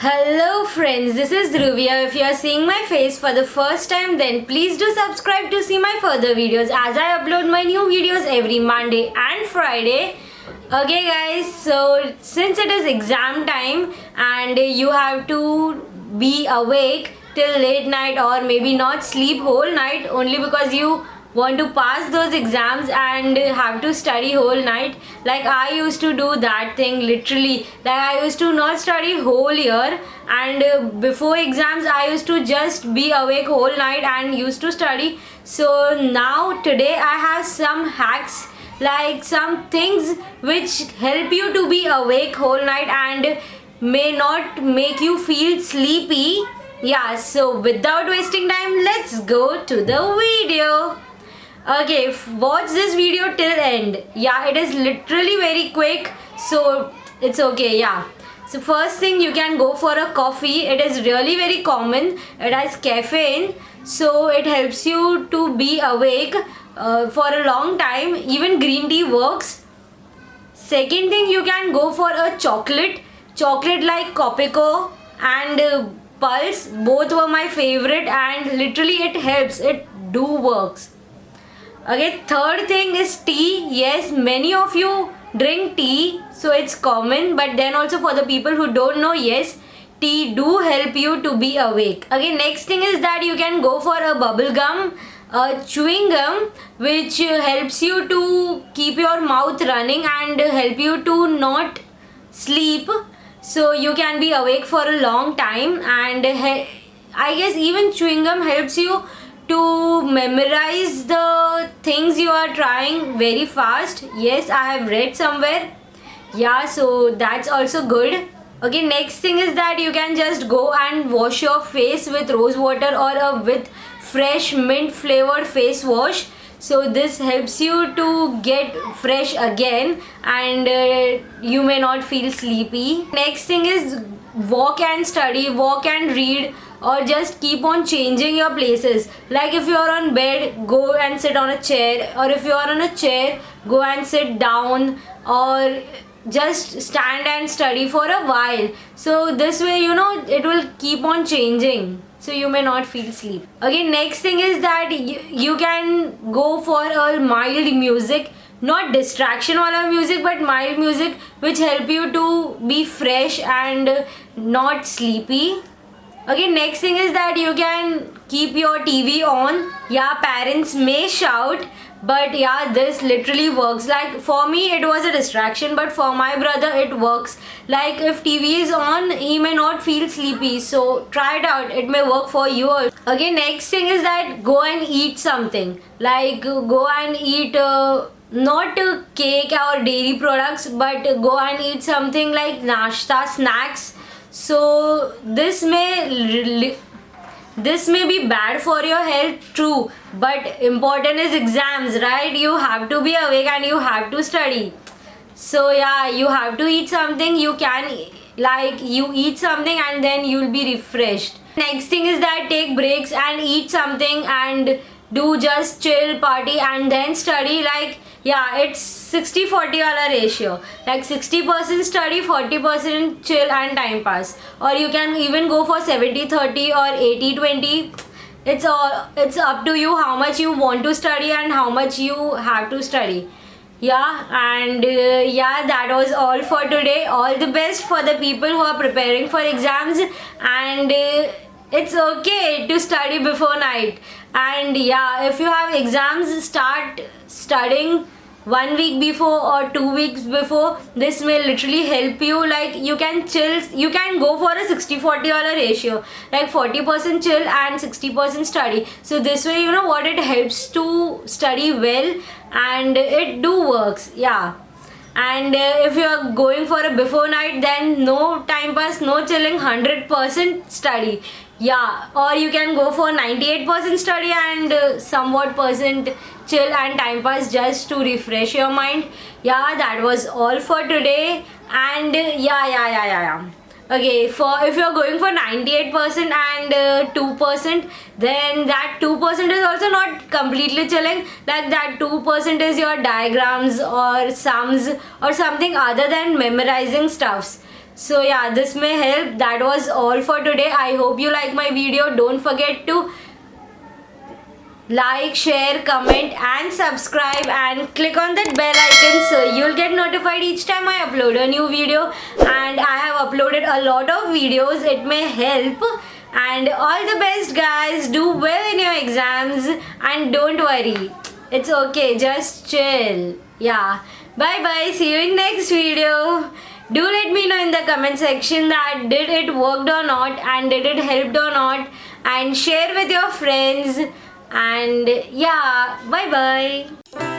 Hello friends, this is Dhruvi. If you are seeing my face for the first time, then please do subscribe to see my further videos as I upload my new videos every Monday and Friday. Okay guys, so since it is exam time and you have to be awake till late night or maybe not sleep whole night only because you want to pass those exams and have to study whole night. Like I used to do that thing literally. Like I used to not study whole year, and before exams I used to just be awake whole night and used to study. So now today I have some hacks, like some things which help you to be awake whole night and may not make you feel sleepy. Yeah, so without wasting time, let's go to the video. Okay, watch this video till end. Yeah, it is literally very quick, so it's okay. Yeah, so first thing, you can go for a coffee. It is really very common. It has caffeine, so it helps you to be awake for a long time. Even green tea works. Second thing, you can go for a chocolate like Copico and Pulse. Both were my favorite, and literally it helps. It do works. Okay, third thing is tea. Yes, many of you drink tea, so it's common, but then also for the people who don't know, yes, tea do help you to be awake. Okay, next thing is that you can go for a bubble gum, chewing gum, which helps you to keep your mouth running and help you to not sleep, so you can be awake for a long time. And I guess even chewing gum helps you to memorize the things you are trying very fast. Yes, I have read somewhere. Yeah, so that's also good. Okay, next thing is that you can just go and wash your face with rose water or with fresh mint flavored face wash. So this helps you to get fresh again, and you may not feel sleepy. Next thing is walk and study, walk and read, or just keep on changing your places. Like if you are on bed, go and sit on a chair, or if you are on a chair, go and sit down, or just stand and study for a while. So this way, it will keep on changing, so you may not feel sleep. Okay, next thing is that you can go for a mild music, not distraction wala music, but mild music which help you to be fresh and not sleepy. Okay, next thing is that you can keep your TV on. Yeah, parents may shout, but yeah, this literally works. Like for me it was a distraction, but for my brother it works. Like if TV is on, he may not feel sleepy, so try it out, it may work for you also. Okay, next thing is that go and eat something. Like go and eat not cake or dairy products, but go and eat something like nashta, snacks. So this may be bad for your health, true, but important is exams, right? You have to be awake and you have to study. So yeah, you have to eat something. You can, like, you eat something and then you'll be refreshed. Next thing is that take breaks and eat something and do just chill, party, and then study. Like yeah, it's 60-40 wala ratio. Like 60% study, 40% chill and time pass. Or you can even go for 70-30 or 80-20. It's up to you how much you want to study and how much you have to study. Yeah, and yeah, that was all for today. All the best for the people who are preparing for exams, and it's okay to study before night. And yeah, if you have exams, start studying 1 week before or 2 weeks before. This may literally help you. Like you can chill, you can go for a 60-40 wala ratio, like 40% chill and 60% study. So this way, you know what, it helps to study well, and it do works. Yeah. And if you are going for a before night, then no time pass, no chilling, 100% study. Yeah, or you can go for 98% study and somewhat percent chill and time pass just to refresh your mind. Yeah, that was all for today. And yeah. Okay, for if you're going for 98% and 2%, then that 2% is also not completely chilling. Like that 2% is your diagrams or sums or something other than memorizing stuffs. So yeah, this may help. That was all for today. I hope you like my video. Don't forget to like, share, comment and subscribe, and click on that bell icon so you'll get notified each time I upload a new video. And I have uploaded a lot of videos. It may help. And all the best, guys. Do well in your exams and don't worry. It's okay. Just chill. Yeah. Bye bye. See you in next video. Do let me know in the comment section that did it worked or not, and did it helped or not, and share with your friends. And yeah, bye bye.